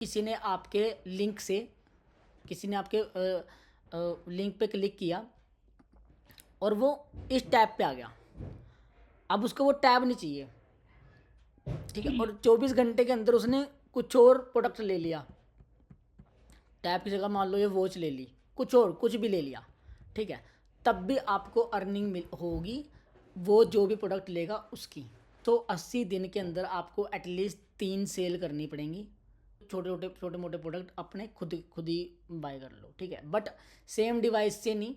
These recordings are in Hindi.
किसी ने आपके लिंक से किसी ने आपके लिंक पे क्लिक किया और वो इस टैब पे आ गया। अब उसको वो टैब नहीं चाहिए, ठीक है, और 24 घंटे के अंदर उसने कुछ और प्रोडक्ट ले लिया। टैब की जगह मान लो ये वॉच ले ली, कुछ और कुछ भी ले लिया, ठीक है, तब भी आपको अर्निंग होगी वो जो भी प्रोडक्ट लेगा उसकी। तो 80 दिन के अंदर आपको एटलीस्ट 3 सेल करनी पड़ेंगी। छोटे मोटे प्रोडक्ट अपने खुद ही बाय कर लो, ठीक है, बट सेम डिवाइस से नहीं,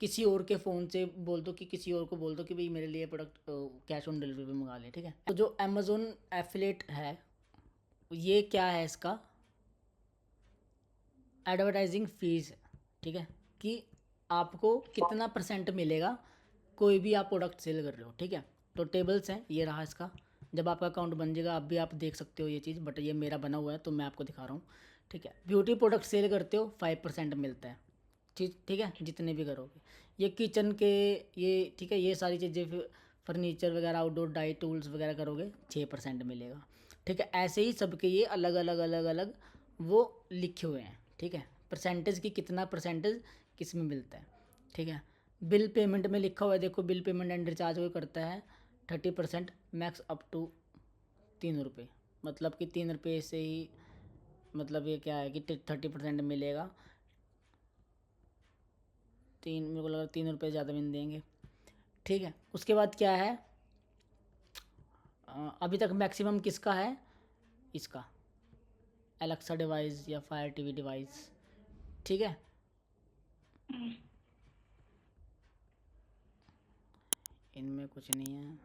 किसी और के फ़ोन से बोल दो कि किसी और को बोल दो कि भाई मेरे लिए प्रोडक्ट कैश ऑन डिलीवरी पे मंगा लें, ठीक है। तो जो अमेज़ोन एफिलेट है ये क्या है, इसका एडवर्टाइजिंग फ़ीस है, ठीक है, कि आपको कितना परसेंट मिलेगा कोई भी आप प्रोडक्ट सेल कर रहे हो, ठीक है। तो टेबल्स हैं, ये रहा इसका। जब आपका अकाउंट बन जाएगा आप भी आप देख सकते हो ये चीज़, बट ये मेरा बना हुआ है तो मैं आपको दिखा रहा हूँ, ठीक है। ब्यूटी प्रोडक्ट सेल करते हो 5% मिलता है, ठीक है, जितने भी करोगे। ये किचन के ये, ठीक है, ये सारी चीज़ें फर्नीचर वगैरह आउटडोर डाई टूल्स वगैरह करोगे 6% मिलेगा, ठीक है। ऐसे ही सबके ये अलग अलग अलग अलग वो लिखे हुए हैं, ठीक है, परसेंटेज की कितना परसेंटेज किस में मिलता है, ठीक है। बिल पेमेंट में लिखा हुआ है, देखो, बिल पेमेंट एंड रिचार्ज कोई करता है 30%, मैक्स अप टू 3 रुपये, मतलब कि 3 रुपये से ही, मतलब ये क्या है कि 30% मिलेगा। मेरे को लगा 3 रुपये ज़्यादा मिल देंगे, ठीक है। उसके बाद क्या है, अभी तक मैक्सिमम किसका है, इसका एलेक्सा डिवाइस या फायर टीवी डिवाइस, ठीक है। इनमें कुछ नहीं है,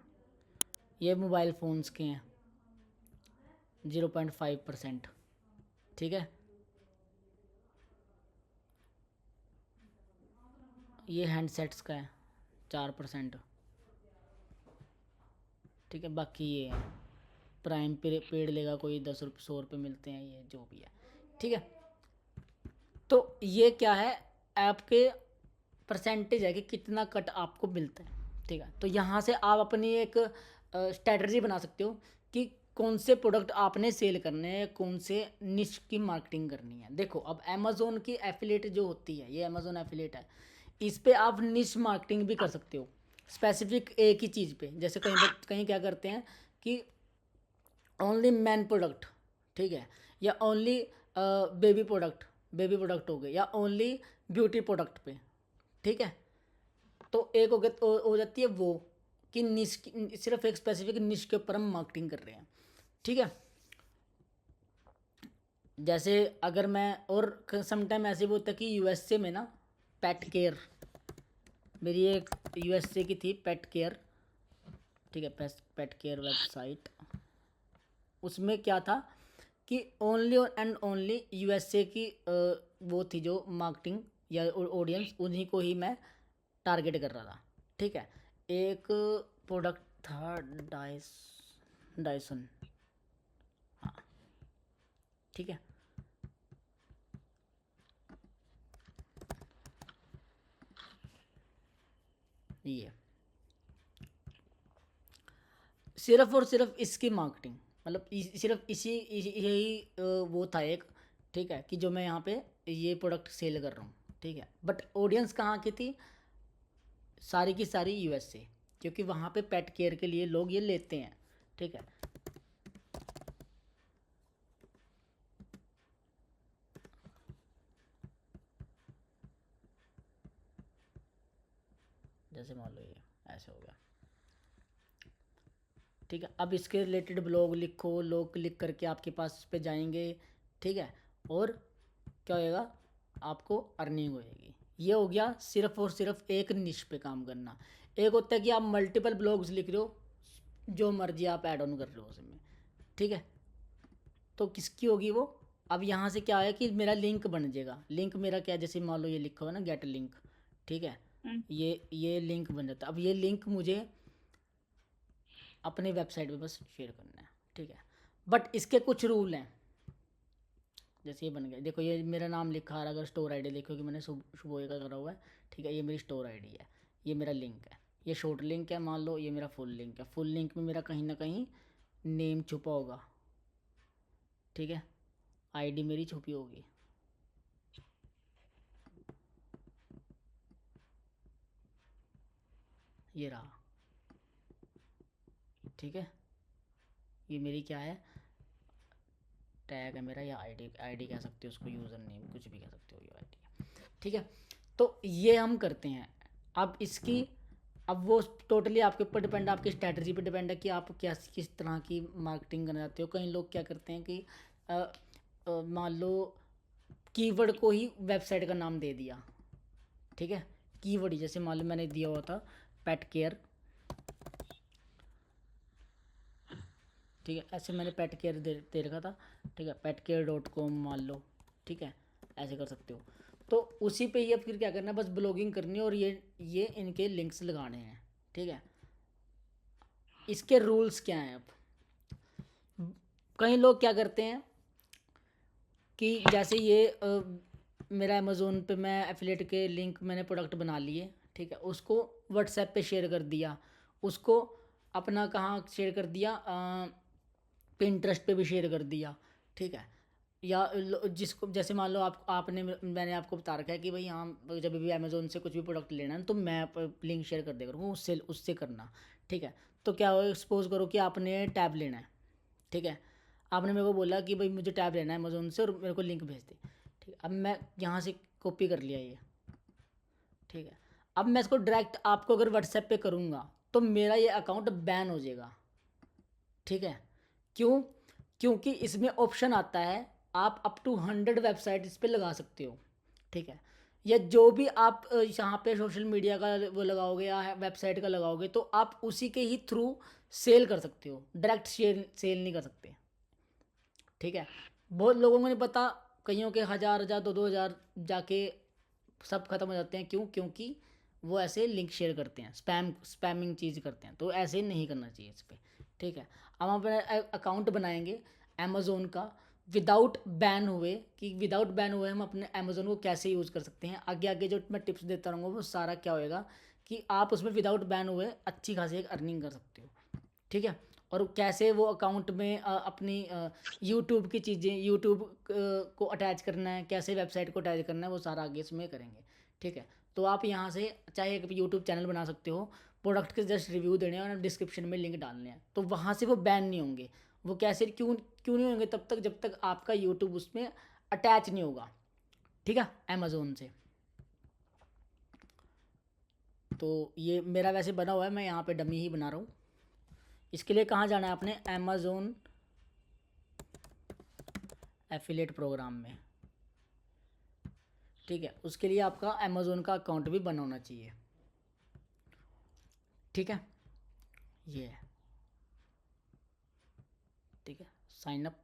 ये मोबाइल फ़ोन्स के हैं 0.5%, ठीक है। ये हैंडसेट्स का है 4%, ठीक है। बाकी ये है प्राइम पेड लेगा कोई 10 रुपये 100 रुपये मिलते हैं, ये जो भी है, ठीक है। तो ये क्या है, आपके परसेंटेज है कि कितना कट आपको मिलता है, ठीक है। तो यहाँ से आप अपनी एक स्ट्रेटजी बना सकते हो कि कौन से प्रोडक्ट आपने सेल करने हैं, कौन से निश की मार्केटिंग करनी है। देखो, अब अमेज़ोन की एफिलेट जो होती है, ये अमेज़ोन एफिलेट है, इस पे आप निश मार्केटिंग भी कर सकते हो, स्पेसिफिक एक ही चीज़ पे। जैसे कहीं क्या करते हैं कि ओनली मैन प्रोडक्ट, ठीक है, या ओनली बेबी प्रोडक्ट हो गए, या ओनली ब्यूटी प्रोडक्ट पे, ठीक है। तो एक हो जाती है वो कि निश, सिर्फ एक स्पेसिफिक निश के ऊपर हम मार्केटिंग कर रहे हैं, ठीक है। जैसे अगर मैं, और समटाइम ऐसे भी होता है कि यूएसए में ना पेट केयर, मेरी एक यूएसए की थी पेट केयर, ठीक है, पेट केयर वेबसाइट, उसमें क्या था कि ओनली एंड ओनली यूएसए की वो थी जो मार्केटिंग या ऑडियंस, उन्हीं को ही मैं टारगेट कर रहा था, ठीक है। एक प्रोडक्ट था डायसन, हाँ, ठीक है। ये सिर्फ और सिर्फ इसकी मार्केटिंग, मतलब सिर्फ यही वो था एक, ठीक है, कि जो मैं यहाँ पे ये प्रोडक्ट सेल कर रहा हूँ, ठीक है। बट ऑडियंस कहाँ की थी, सारी की सारी यूएसए, क्योंकि वहाँ पे पेट केयर के लिए लोग ये लेते हैं, ठीक है। जैसे मान लो ये ऐसे हो गया, ठीक है। अब इसके रिलेटेड ब्लॉग लिखो, लोग क्लिक करके आपके पास पे जाएंगे, ठीक है, और क्या होएगा, आपको अर्निंग होएगी। ये हो गया सिर्फ और सिर्फ एक निश पे काम करना। एक होता है कि आप मल्टीपल ब्लॉग्स लिख रहे हो, जो मर्जी आप ऐड ऑन कर रहे हो उसमें, ठीक है। तो किसकी होगी वो, अब यहाँ से क्या है कि मेरा लिंक बन जाएगा। लिंक मेरा क्या है, जैसे मान लो ये लिखा हुआ है ना गेट लिंक, ठीक है, ये लिंक बन जाता है। अब ये लिंक मुझे अपनी वेबसाइट पे बस शेयर करना है, ठीक है। बट इसके कुछ रूल हैं, जैसे ये बन गया, देखो ये मेरा नाम लिखा आ रहा है, अगर स्टोर आईडी देखो कि मैंने शुभोए का करा हुआ है, ठीक है, ये मेरी स्टोर आईडी है, ये मेरा लिंक है, ये शॉर्ट लिंक है, मान लो ये मेरा फुल लिंक है। फुल लिंक में मेरा कहीं ना कहीं नेम छुपा होगा, ठीक है, आईडी मेरी छुपी होगी। ये रहा, ठीक है। ये मेरी क्या है, टैग है मेरा, या आईडी, आईडी कह सकते हो उसको, यूज़र नेम कुछ भी कह सकते हो, ये आईडी, ठीक है। तो ये हम करते हैं। अब इसकी, अब वो टोटली आपके ऊपर डिपेंड, आपकी स्ट्रैटेजी पे डिपेंड है कि आप क्या किस तरह की मार्केटिंग करना चाहते हो। कई लोग क्या करते हैं कि मान लो कीवर्ड को ही वेबसाइट का नाम दे दिया, ठीक है। कीवर्ड ही, जैसे मान लो मैंने दिया हुआ था पेट केयर, ठीक है, ऐसे मैंने पेट केयर दे रखा था, ठीक है, petcare.com मान लो, ठीक है, ऐसे कर सकते हो। तो उसी पे ये फिर क्या करना है, बस ब्लॉगिंग करनी है और ये इनके लिंक्स लगाने हैं, ठीक है। इसके रूल्स क्या हैं? अब कई लोग क्या करते हैं कि जैसे ये मेरा अमेज़ोन पे मैं एफिलेट के लिंक मैंने प्रोडक्ट बना लिए, ठीक है, उसको व्हाट्सएप पे शेयर कर दिया, उसको अपना कहाँ शेयर कर दिया, पिंटरेस्ट पे भी शेयर कर दिया, ठीक है। या जिसको, जैसे मान लो आपने, मैंने आपको बता रखा है कि भाई हाँ जब भी अमेज़ोन से कुछ भी प्रोडक्ट लेना है तो मैं लिंक शेयर कर दिया करूँगा, उससे उससे करना, ठीक है। तो क्या हो, सपोज़ करो कि आपने टैब लेना है, ठीक है, आपने मेरे को बोला कि भाई मुझे टैब लेना है अमेज़ोन से और मेरे को लिंक भेज दे, ठीक है। अब मैं यहाँ से कॉपी कर लिया ये, ठीक है। अब मैं इसको डायरेक्ट आपको अगर व्हाट्सएप पे करूँगा तो मेरा ये अकाउंट बैन हो जाएगा, ठीक है। क्यों? क्योंकि इसमें ऑप्शन आता है आप अप टू 100 वेबसाइट इस पे लगा सकते हो, ठीक है। या जो भी आप यहाँ पे सोशल मीडिया का वो लगाओगे या वेबसाइट का लगाओगे तो आप उसी के ही थ्रू सेल कर सकते हो, डायरेक्ट सेल नहीं कर सकते, ठीक है। बहुत लोगों को नहीं पता, कईयों के 1000 1000 2 2 हज़ार जाके सब खत्म हो जाते हैं। क्यों? क्योंकि वो ऐसे लिंक शेयर करते हैं, स्पैमिंग चीज़ करते हैं, तो ऐसे नहीं करना चाहिए इस पर, ठीक है। अब हम अपना अकाउंट बनाएंगे अमेज़ोन का, विदाउट बैन हुए, कि विदाउट बैन हुए हम अपने अमेज़ोन को कैसे यूज़ कर सकते हैं। आगे आगे जो मैं टिप्स देता रहूँगा वो सारा क्या होएगा कि आप उसमें विदाउट बैन हुए अच्छी खासी एक अर्निंग कर सकते हो, ठीक है। और कैसे वो अकाउंट में अपनी यूट्यूब की चीज़ें, यूट्यूब को अटैच करना है, कैसे वेबसाइट को अटैच करना है, वो सारा आगे इसमें करेंगे, ठीक है। तो आप यहाँ से चाहे एक यूट्यूब चैनल बना सकते हो, प्रोडक्ट के जस्ट रिव्यू देने हैं और डिस्क्रिप्शन में लिंक डालने हैं, तो वहाँ से वो बैन नहीं होंगे। वो कैसे, क्यों क्यों नहीं होंगे? तब तक जब तक आपका यूट्यूब उसमें अटैच नहीं होगा, ठीक है, अमेज़ोन से। तो ये मेरा वैसे बना हुआ है, मैं यहाँ पे डमी ही बना रहा हूँ। इसके लिए कहाँ जाना है आपने? अमेज़ोन एफिलेट प्रोग्राम में, ठीक है। उसके लिए आपका अमेज़ोन का अकाउंट भी बना होना चाहिए, ठीक है। ये है, ठीक है, साइन अप।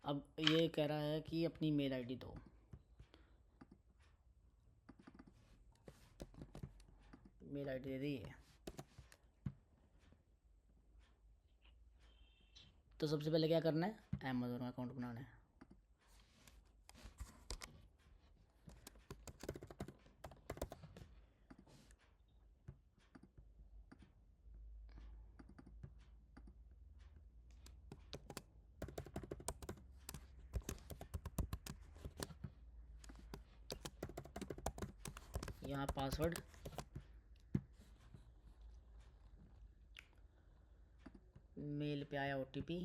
अब ये कह रहा है कि अपनी मेल आईडी दो, मेल आईडी दे दी है। तो सबसे पहले क्या करना है? अमेज़ोन का अकाउंट बनाना है। यहाँ पासवर्ड, मेल पे आया ओटीपी,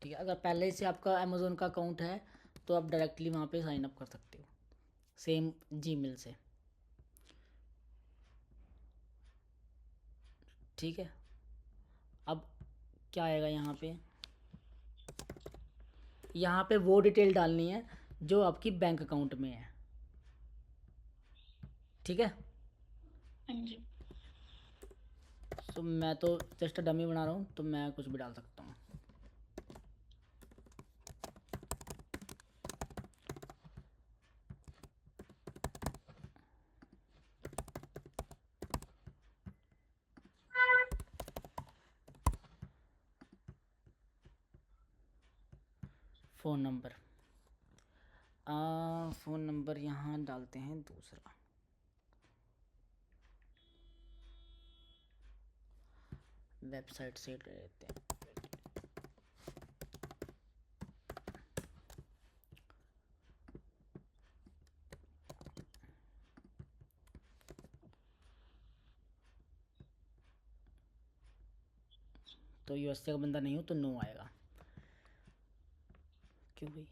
ठीक है। अगर पहले से आपका अमेज़ोन का अकाउंट है तो आप डायरेक्टली वहाँ पे साइन अप कर सकते हो सेम जीमेल से, ठीक है। अब क्या आएगा यहाँ पे? यहाँ पे वो डिटेल डालनी है जो आपकी बैंक अकाउंट में है, ठीक है। हाँ जी। तो मैं तो जस्ट डमी बना रहा हूँ तो मैं कुछ भी डाल सकता हूँ। फ़ोन नंबर, फ़ोन नंबर यहाँ डालते हैं दूसरा, वेबसाइट से ले लेते हैं। तो यूएसए का बंदा नहीं हो तो नो आएगा। क्यों भाई?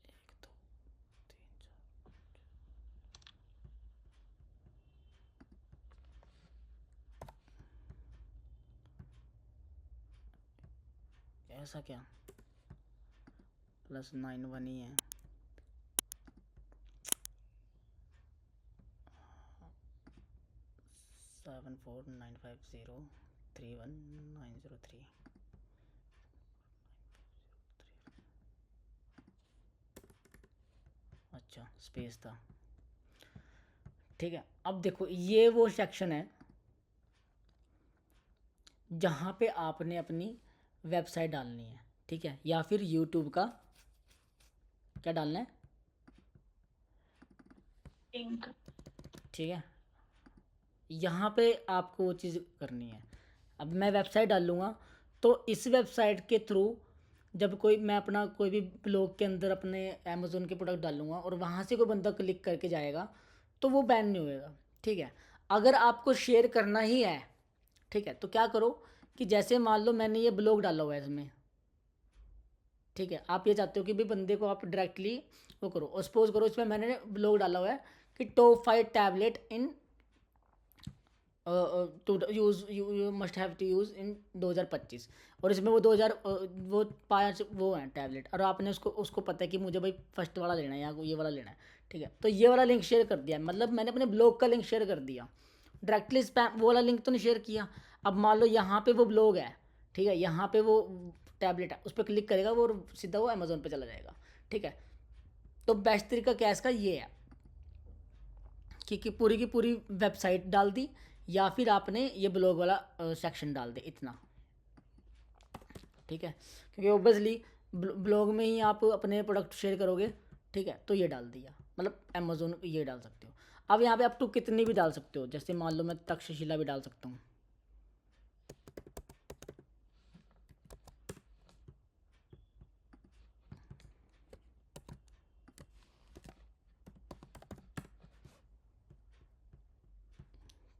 एक दो तीन चार, ऐसा क्या? +91 ही है। 7495031903। अच्छा, स्पेस था। ठीक है, अब देखो ये वो सेक्शन है जहाँ पे आपने अपनी वेबसाइट डालनी है। ठीक है, या फिर यूट्यूब का क्या डालना है? लिंक। ठीक है, यहाँ पे आपको वो चीज़ करनी है। अब मैं वेबसाइट डालूँगा तो इस वेबसाइट के थ्रू जब कोई मैं अपना कोई भी ब्लॉग के अंदर अपने अमेज़ोन के प्रोडक्ट डालूँगा और वहाँ से कोई बंदा क्लिक करके जाएगा तो वो बैन नहीं होएगा। ठीक है, अगर आपको शेयर करना ही है, ठीक है, तो क्या करो कि जैसे मान लो मैंने ये ब्लॉग डाला हुआ है इसमें, ठीक है, आप ये चाहते हो कि भाई बंदे को आप डायरेक्टली वो करो, और सपोज करो इसमें मैंने ब्लॉग डाला हुआ है कि top 5 tablet in to use you must have to use in 2025, और इसमें वो 2000 वो 5 वो हैं टैबलेट, और आपने उसको उसको पता है कि मुझे भाई फर्स्ट वाला लेना है या ये वाला लेना है। ठीक है, तो ये वाला लिंक शेयर कर दिया, मतलब मैंने अपने ब्लॉग का लिंक शेयर कर दिया, डायरेक्टली स्पैम वो वाला लिंक तो नहीं शेयर किया। अब मान लो यहाँ पे वो ब्लॉग है, ठीक है, यहाँ पे वो टैबलेट है, उस पर क्लिक करेगा वो और सीधा वो अमेज़ोन पे चला जाएगा। ठीक है, तो बेस्ट तरीका क्या है इसका, ये है कि पूरी की पूरी वेबसाइट डाल दी या फिर आपने ये ब्लॉग वाला सेक्शन डाल दे, इतना। ठीक है, क्योंकि ओबियसली ब्लॉग में ही आप अपने प्रोडक्ट शेयर करोगे। ठीक है, तो ये डाल दिया, मतलब अमेज़ोन ये डाल सकते हो। अब यहाँ पे आप टू कितनी भी डाल सकते हो, जैसे मान लो मैं तक्षशिला भी डाल सकता हूँ।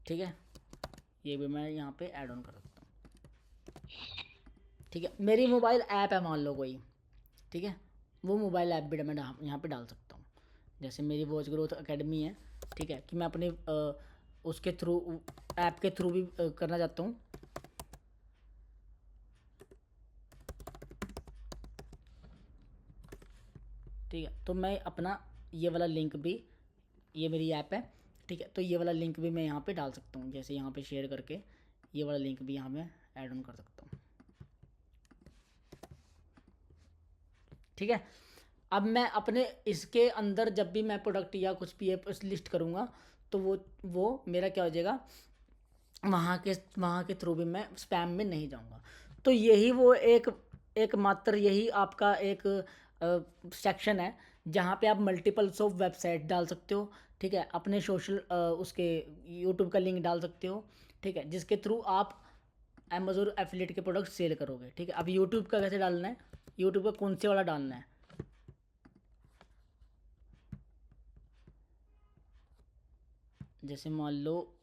ठीक है, ये भी मैं यहाँ पे ऐड ऑन कर सकता हूँ। ठीक है, मेरी मोबाइल ऐप है मान लो कोई, ठीक है, वो मोबाइल ऐप भी मैं यहाँ पे डाल सकता हूँ। जैसे मेरी वॉच ग्रोथ एकेडमी है, ठीक है, कि मैं अपने उसके थ्रू ऐप के थ्रू भी करना चाहता हूँ। ठीक है, तो मैं अपना ये वाला लिंक भी, ये मेरी ऐप है, ठीक है, तो ये वाला लिंक भी मैं यहाँ पे डाल सकता हूँ, जैसे यहाँ पे शेयर करके ये वाला लिंक भी यहाँ मैं ऐड ऑन कर सकता हूँ। ठीक है, अब मैं अपने इसके अंदर जब भी मैं प्रोडक्ट या कुछ भी लिस्ट करूँगा तो वो मेरा क्या हो जाएगा, वहाँ के थ्रू भी मैं स्पैम में नहीं जाऊँगा। तो यही वो एक मात्र यही आपका एक सेक्शन है जहाँ पे आप मल्टीपल्स ऑफ वेबसाइट डाल सकते हो। ठीक है, अपने सोशल उसके यूट्यूब का लिंक डाल सकते हो। ठीक है, जिसके थ्रू आप अमेज़ोन एफिलिएट के प्रोडक्ट सेल करोगे। ठीक है, अब यूट्यूब का कैसे डालना है, यूट्यूब का कौन से वाला डालना है, जैसे मान लो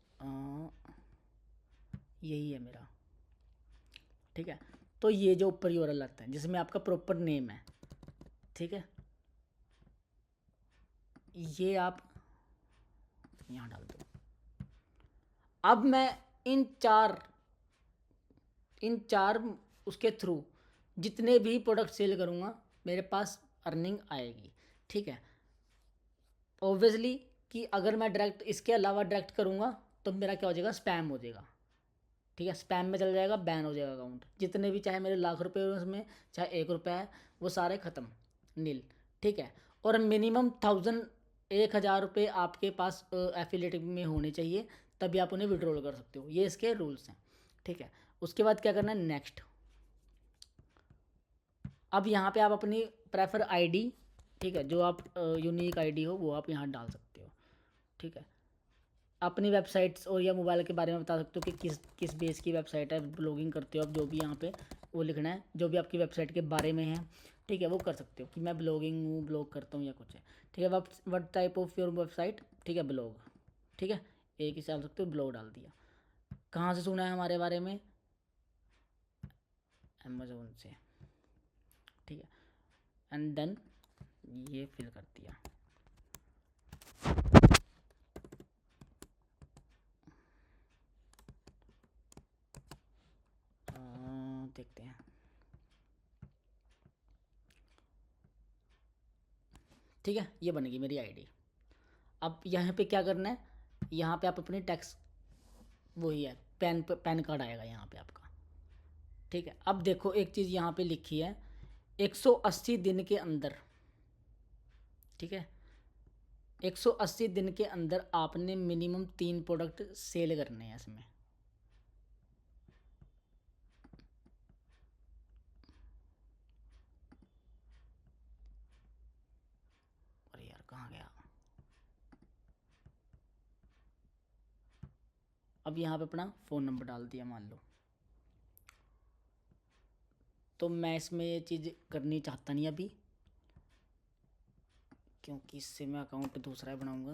यही है मेरा। ठीक है, तो ये जो ऊपर यूआरएल आता है जिसमें आपका प्रॉपर नेम है, ठीक है, ये आप यहाँ डाल दो। अब मैं इन चार उसके थ्रू जितने भी प्रोडक्ट सेल करूँगा मेरे पास अर्निंग आएगी। ठीक है, ऑब्वियसली कि अगर मैं डायरेक्ट इसके अलावा डायरेक्ट करूँगा तो मेरा क्या हो जाएगा, स्पैम हो जाएगा। ठीक है, स्पैम में चल जाएगा, बैन हो जाएगा अकाउंट, जितने भी चाहे मेरे लाख रुपए हो उसमें, चाहे 1 रुपया है, वो सारे ख़त्म, नील। ठीक है, और मिनिमम 1,000 आपके पास एफिलिएट में होने चाहिए, तभी आप उन्हें विड्रॉल कर सकते हो, ये इसके रूल्स हैं। ठीक है, उसके बाद क्या करना है, नेक्स्ट। अब यहाँ पे आप अपनी प्रेफर आईडी, ठीक है, जो आप यूनिक आईडी हो वो आप यहाँ डाल सकते हो। ठीक है, अपनी वेबसाइट्स और या मोबाइल के बारे में बता सकते हो कि किस किस बेस की वेबसाइट है, ब्लॉगिंग करते हो आप, जो भी यहाँ पे वो लिखना है, जो भी आपकी वेबसाइट के बारे में है, ठीक है, वो कर सकते हो कि मैं ब्लॉगिंग हूँ, ब्लॉग करता हूँ या कुछ है। ठीक है, what type of your website, ठीक है, ब्लॉग, ठीक है, एक ही डाल सकते हो, ब्लॉग डाल दिया। कहाँ से सुना है हमारे बारे में, अमेज़ोन से, ठीक है, एंड देन ये फिल कर दिया। देखते हैं, ठीक है, ये बनेगी मेरी आईडी। अब यहाँ पे क्या करना है, यहाँ पे आप अपनी टैक्स, वही है, पैन कार्ड आएगा यहाँ पे आपका। ठीक है, अब देखो एक चीज़ यहाँ पे लिखी है 180 दिन के अंदर, ठीक है, 180 दिन के अंदर आपने मिनिमम 3 प्रोडक्ट सेल करने हैं इसमें। अरे यार कहाँ गया, अब यहाँ पे अपना फ़ोन नंबर डाल दिया मान लो। तो मैं इसमें ये चीज़ करनी चाहता नहीं अभी, क्योंकि इससे मैं अकाउंट दूसरा बनाऊंगा।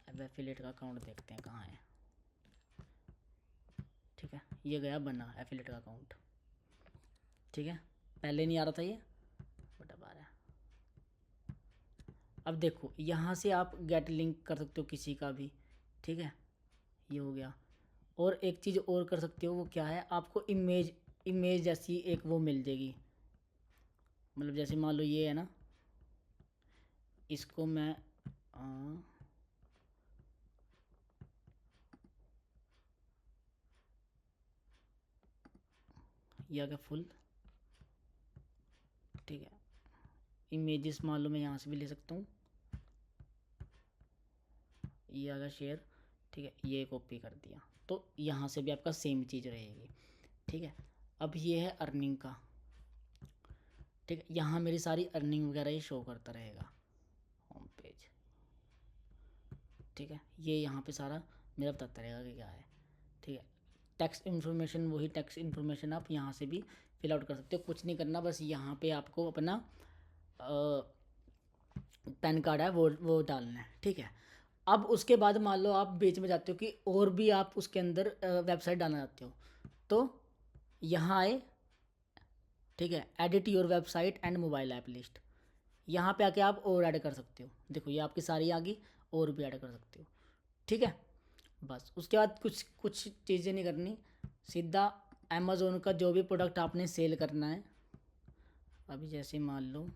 अब एफिलेट का अकाउंट देखते हैं कहाँ है। ठीक है, ये गया बना एफिलेट का अकाउंट। ठीक है, पहले नहीं आ रहा था ये, बट अब आ रहा है। अब देखो यहाँ से आप गेट लिंक कर सकते हो किसी का भी, ठीक है, ये हो गया। और एक चीज़ और कर सकते हो, वो क्या है, आपको इमेज इमेज जैसी एक वो मिल जाएगी। मतलब जैसे मान लो ये है ना, इसको मैं ये आ गया फुल, ठीक है, इमेजेस मान लो मैं यहाँ से भी ले सकता हूँ, ये आ गया शेयर, ठीक है, ये कॉपी कर दिया, तो यहाँ से भी आपका सेम चीज़ रहेगी। ठीक है, अब ये है अर्निंग का, ठीक है, यहाँ मेरी सारी अर्निंग वगैरह ये शो करता रहेगा होम पेज। ठीक है, ये यहाँ पे सारा मेरा बताता रहेगा कि क्या है। ठीक है, टैक्स इन्फॉर्मेशन, वही टैक्स इन्फॉर्मेशन आप यहाँ से भी फिल आउट कर सकते हो, कुछ नहीं करना, बस यहाँ पे आपको अपना पैन कार्ड है वो डालना है। ठीक है, अब उसके बाद मान लो आप बीच में जाते हो कि और भी आप उसके अंदर वेबसाइट डालना चाहते हो, तो यहाँ आए, ठीक है, edit your website and mobile app list, यहाँ पे आके आप और ऐड कर सकते हो। देखो ये आपकी सारी आ गई, और भी ऐड कर सकते हो। ठीक है, बस उसके बाद कुछ कुछ चीज़ें नहीं करनी, सीधा अमेज़ोन का जो भी प्रोडक्ट आपने सेल करना है, अभी जैसे मान लो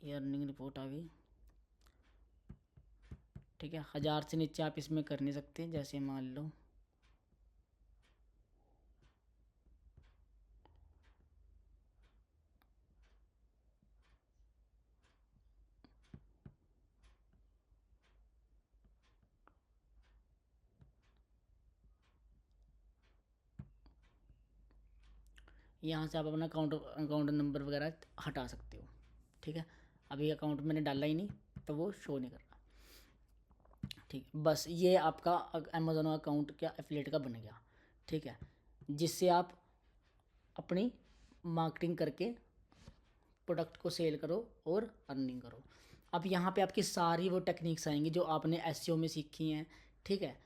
ये अर्निंग रिपोर्ट आ गई। ठीक है, 1000 से नीचे आप इसमें कर नहीं सकते, जैसे मान लो यहाँ से आप अपना अकाउंट नंबर वगैरह हटा सकते हो। ठीक है, अभी अकाउंट मैंने डाला ही नहीं तो वो शो नहीं कर रहा। ठीक, बस ये आपका अमेज़ोन अकाउंट क्या एफिलिएट का बन गया। ठीक है, जिससे आप अपनी मार्केटिंग करके प्रोडक्ट को सेल करो और अर्निंग करो। अब यहाँ पे आपकी सारी वो टेक्निक्स आएंगी जो आपने एसईओ में सीखी हैं। ठीक है,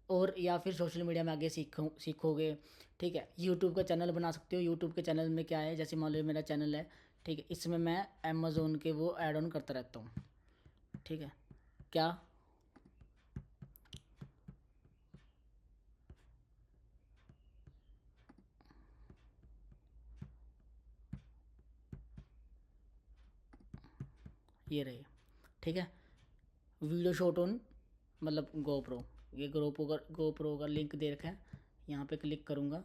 और या फिर सोशल मीडिया में आगे सीखोगे। ठीक है, यूट्यूब का चैनल बना सकते हो, यूट्यूब के चैनल में क्या है, जैसे मान लो मेरा चैनल है, ठीक है, इसमें मैं अमेज़ोन के वो ऐड ऑन करता रहता हूँ। ठीक है, क्या ये रहे। ठीक है, वीडियो शॉट ऑन मतलब गोप्रो, ये गोप्रो का लिंक दे रखा है, यहाँ पे क्लिक करूँगा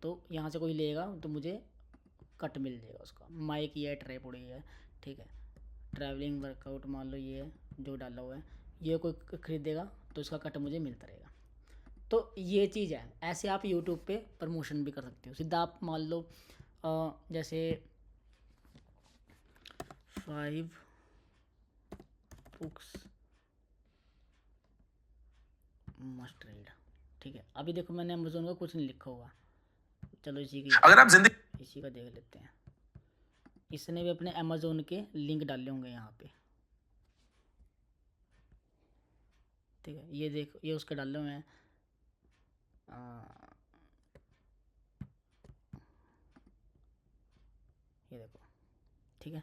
तो यहाँ से कोई लेगा तो मुझे कट मिल जाएगा उसका, माइक ये ट्राइपॉड ये है। ठीक है, ट्रैवलिंग वर्कआउट मान लो ये जो डाला हुआ है, ये कोई खरीदेगा तो इसका कट मुझे मिलता रहेगा। तो ये चीज़ है, ऐसे आप यूट्यूब पे प्रमोशन भी कर सकते हो। सीधा आप मान लो जैसे 5 बुक्स मस्ट रीड, ठीक है। अभी देखो मैंने अमेजोन का कुछ नहीं लिखा हुआ, चलो इसी की अगर आप जिंदगी इसी का देख लेते हैं। इसने भी अपने अमेजोन के लिंक डाले होंगे यहाँ पे, ठीक है। ये देखो ये उसके डाले हुए हैं। ये देखो, ठीक है।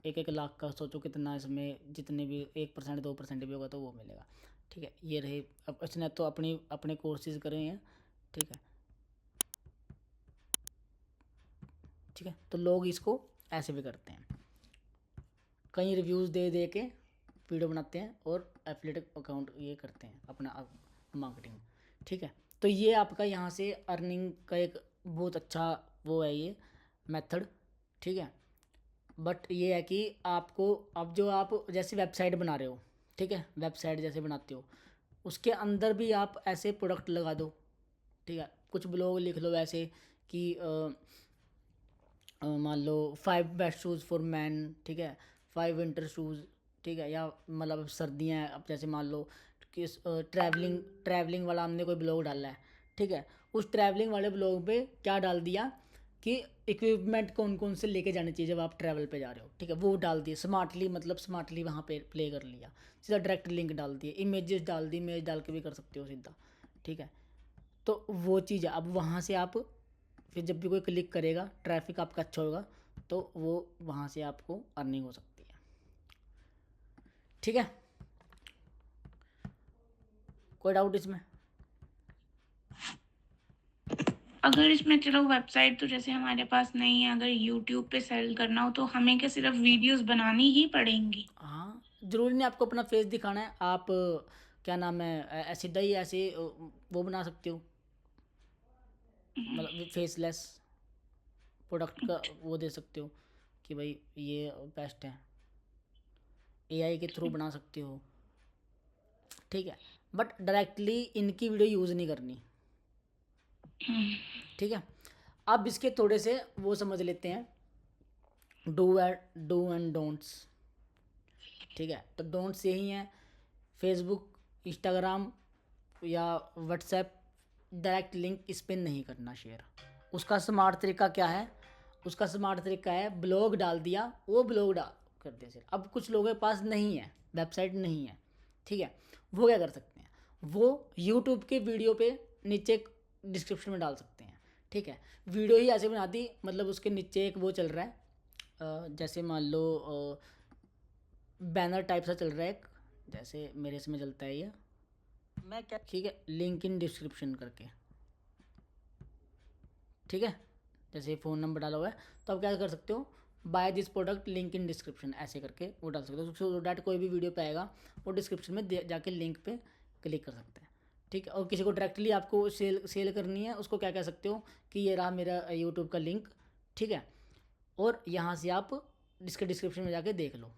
1-1 लाख का सोचो कितना इसमें, जितने भी 1% 2% भी होगा तो वो मिलेगा, ठीक है। ये रहे, अब इसने तो अपने कोर्सेज करे हैं, ठीक है, ठीक है। तो लोग इसको ऐसे भी करते हैं, कई रिव्यूज़ दे दे के वीडियो बनाते हैं और एफिलिएट अकाउंट ये करते हैं अपना मार्केटिंग, ठीक है। तो ये आपका यहाँ से अर्निंग का एक बहुत अच्छा वो है ये मेथड, ठीक है। बट ये है कि आपको अब जो आप जैसे वेबसाइट बना रहे हो, ठीक है, वेबसाइट जैसे बनाते हो उसके अंदर भी आप ऐसे प्रोडक्ट लगा दो, ठीक है। कुछ ब्लॉग लिख लो ऐसे कि मान लो 5 बेस्ट शूज़ फॉर मैन, ठीक है, 5 विंटर शूज़, ठीक है। या मतलब सर्दियाँ हैं, अब जैसे मान लो कि ट्रैवलिंग वाला हमने कोई ब्लॉग डाला है, ठीक है। उस ट्रैवलिंग वाले ब्लॉग पे क्या डाल दिया कि इक्विपमेंट कौन कौन से लेके जाने चाहिए जब आप ट्रैवल पे जा रहे हो, ठीक है, वो डाल दिए स्मार्टली, मतलब स्मार्टली वहाँ पे प्ले कर लिया, सीधा डायरेक्ट लिंक डाल दिए, इमेजेस डाल दी, इमेज डाल के भी कर सकते हो सीधा, ठीक है। तो वो चीज़ है, अब वहाँ से आप फिर जब भी कोई क्लिक करेगा ट्रैफिक आपका अच्छा होगा तो वो वहाँ से आपको अर्निंग हो सकती है, ठीक है। कोई डाउट इसमें? अगर इसमें चलो वेबसाइट तो जैसे हमारे पास नहीं है, अगर यूट्यूब पे सेल करना हो तो हमें क्या सिर्फ वीडियोस बनानी ही पड़ेंगी? हाँ, ज़रूरी नहीं आपको अपना फेस दिखाना है, आप क्या नाम है सीधा ही ऐसे वो बना सकते हो, मतलब फेसलेस प्रोडक्ट का वो दे सकते हो कि भाई ये बेस्ट है, एआई के थ्रू बना सकते हो, ठीक है। बट डायरेक्टली इनकी वीडियो यूज़ नहीं करनी, ठीक है। अब इसके थोड़े से वो समझ लेते हैं, डू एंड डोंट्स, ठीक है। तो डोंट्स यही हैं, फेसबुक, इंस्टाग्राम या व्हाट्सएप डायरेक्ट लिंक इस पर नहीं करना शेयर। उसका स्मार्ट तरीका क्या है? उसका स्मार्ट तरीका है ब्लॉग डाल दिया, वो ब्लॉग डाल कर दिया शेयर। अब कुछ लोगों के पास नहीं है, वेबसाइट नहीं है, ठीक है, वो क्या कर सकते हैं, वो यूट्यूब के वीडियो पे नीचे डिस्क्रिप्शन में डाल सकते हैं, ठीक है। वीडियो ही ऐसे बना दी, मतलब उसके नीचे एक वो चल रहा है जैसे मान लो बैनर टाइप सा चल रहा है एक, जैसे मेरे इसमें चलता है ये, मैं क्या, ठीक है, लिंक इन डिस्क्रिप्शन करके, ठीक है। जैसे फ़ोन नंबर डाला हुआ है तो आप क्या कर सकते हो, buy this product link in description ऐसे करके वो डाल सकते हो, सो डैट कोई भी वीडियो पे आएगा वो डिस्क्रिप्शन में जाके लिंक पे क्लिक कर सकते हैं, ठीक है। और किसी को डायरेक्टली आपको सेल करनी है उसको क्या कह सकते हो कि ये रहा मेरा यूट्यूब का लिंक, ठीक है, और यहाँ से आप इसके डिस्क्रिप्शन में जाके देख लो,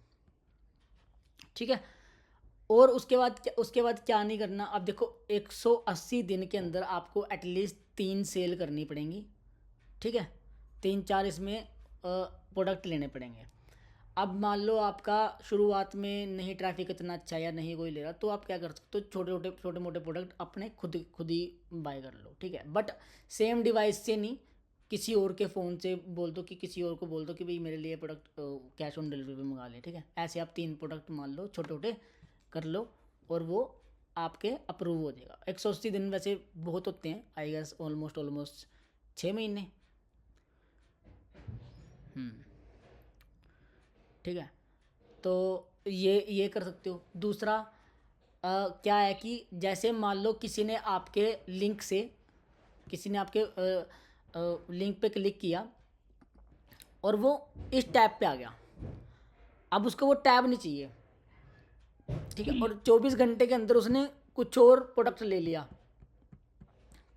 ठीक है। और उसके बाद क्या नहीं करना, अब देखो 180 दिन के अंदर आपको एटलीस्ट 3 सेल करनी पड़ेंगी, ठीक है, 3-4 इसमें प्रोडक्ट लेने पड़ेंगे। अब मान लो आपका शुरुआत में नहीं ट्रैफिक इतना अच्छा है या नहीं कोई ले रहा, तो आप क्या कर सकते हो, छोटे मोटे प्रोडक्ट अपने खुद ही बाय कर लो, ठीक है। बट सेम डिवाइस से नहीं, किसी और के फ़ोन से बोल दो कि किसी और को बोल दो कि भाई मेरे लिए प्रोडक्ट कैश ऑन डिलीवरी पे मंगा ले, ठीक है। ऐसे आप 3 प्रोडक्ट मान लो छोटे छोटे कर लो और वो आपके अप्रूव हो जाएगा। 180 दिन वैसे बहुत होते हैं, आई गेस ऑलमोस्ट 6 महीने, ठीक है। तो ये कर सकते हो। दूसरा क्या है कि जैसे मान लो किसी ने आपके लिंक पे क्लिक किया और वो इस टैब पे आ गया, अब उसको वो टैब नहीं चाहिए, ठीक है, और 24 घंटे के अंदर उसने कुछ और प्रोडक्ट ले लिया,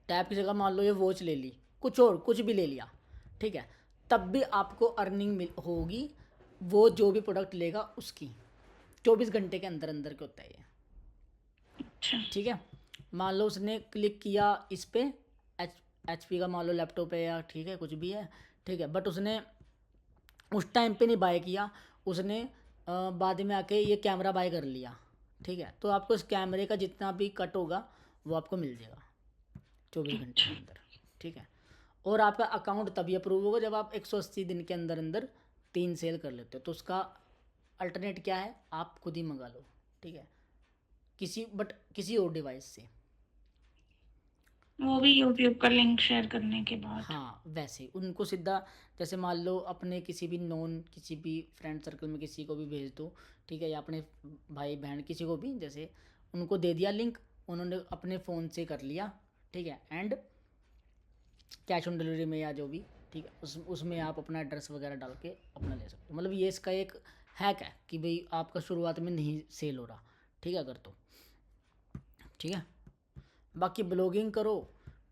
टैब की जगह मान लो ये वॉच ले ली, कुछ भी ले लिया, ठीक है, तब भी आपको अर्निंग होगी, वो जो भी प्रोडक्ट लेगा उसकी 24 घंटे के अंदर अंदर के होता है ये। अच्छा। ठीक है, मान लो उसने क्लिक किया इस पे, एच पी का मान लो लैपटॉप है या ठीक है कुछ भी है, ठीक है, बट उसने उस टाइम पे नहीं बाय किया, उसने बाद में आके ये कैमरा बाय कर लिया, ठीक है, तो आपको इस कैमरे का जितना भी कट होगा वो आपको मिल जाएगा 24 घंटे के अच्छा। अंदर। ठीक है, और आपका अकाउंट तभी अप्रूव होगा जब आप 180 दिन के अंदर अंदर 3 सेल कर लेते हो। तो उसका अल्टरनेट क्या है, आप खुद ही मंगा लो, ठीक है, किसी और डिवाइस से। वो भी यूट्यूब का लिंक शेयर करने के बाद। हाँ, वैसे उनको सीधा, जैसे मान लो अपने किसी भी नॉन, किसी भी फ्रेंड सर्कल में किसी को भी भेज दो, ठीक है, या अपने भाई बहन किसी को भी, जैसे उनको दे दिया लिंक, उन्होंने अपने फ़ोन से कर लिया, ठीक है, एंड कैश ऑन डिलीवरी में या जो भी, ठीक है, उसमें आप अपना एड्रेस वगैरह डाल के अपना ले सकते हो। मतलब ये इसका एक हैक है कि भाई आपका शुरुआत में नहीं सेल हो रहा, ठीक है, अगर तो ठीक है। बाकी ब्लॉगिंग करो,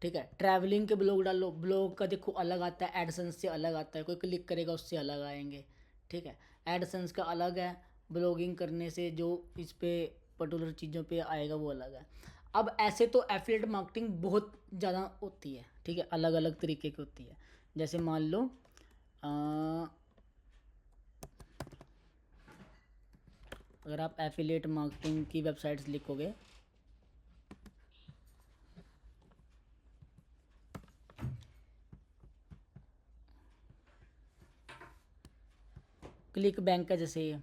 ठीक है, ट्रैवलिंग के ब्लॉग डालो, ब्लॉग का देखो अलग आता है, एडसेंस से अलग आता है, कोई क्लिक करेगा उससे अलग आएंगे, ठीक है, एडसेंस का अलग है, ब्लॉगिंग करने से जो इस पे पर्टिकुलर चीज़ों पे आएगा वो अलग है। अब ऐसे तो एफिलिएट मार्केटिंग बहुत ज़्यादा होती है, ठीक है, अलग अलग तरीके की होती है। जैसे मान लो अगर आप एफिलिएट मार्केटिंग की वेबसाइट्स लिखोगे, क्लिक बैंक का जैसे ये,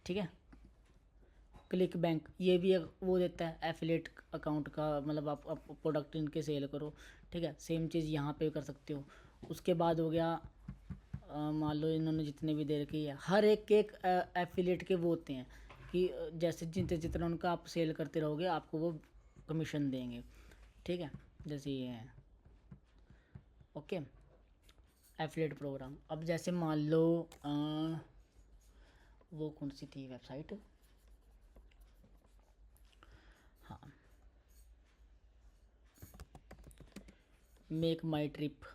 ठीक है, क्लिक बैंक ये भी एक वो देता है एफिलिएट अकाउंट का, मतलब आप प्रोडक्ट इनके सेल करो, ठीक है, सेम चीज़ यहाँ पे कर सकते हो। उसके बाद हो गया मान लो इन्होंने जितने भी दे रखी है, हर एक के एक एफिलिएट के वो होते हैं कि जैसे जितना उनका आप सेल करते रहोगे आपको वो कमीशन देंगे, ठीक है, जैसे ये है, ओके, एफिलिएट प्रोग्राम। अब जैसे मान लो वो कौन सी थी वेबसाइट, हाँ, मेक माई ट्रिप,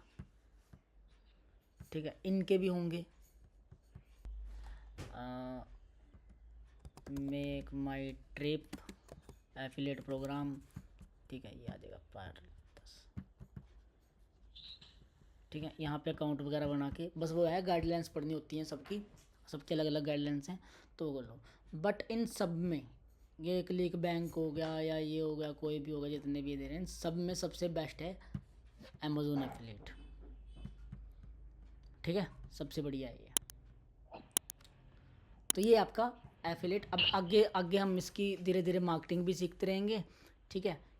ठीक है, इनके भी होंगे, मेक माई ट्रिप एफिलिएट प्रोग्राम, ठीक है, ये आ जाएगा पर 10, ठीक है, यहाँ पे अकाउंट वगैरह बना के बस वो है, गाइडलाइंस पढ़नी होती हैं सबकी, सबके अलग अलग गाइडलाइंस हैं, तो वो कर लो। बट इन सब में ये क्लिक बैंक हो गया या ये हो गया, कोई भी होगा, जितने भी दे रहे हैं, इन सब में सबसे बेस्ट है अमेज़ोन एफिलिएट, ठीक है, सबसे बढ़िया है ये। तो ये आपका एफिलिएट। अब आगे आगे हम इसकी धीरे धीरे मार्केटिंग भी सीखते रहेंगे, ठीक है,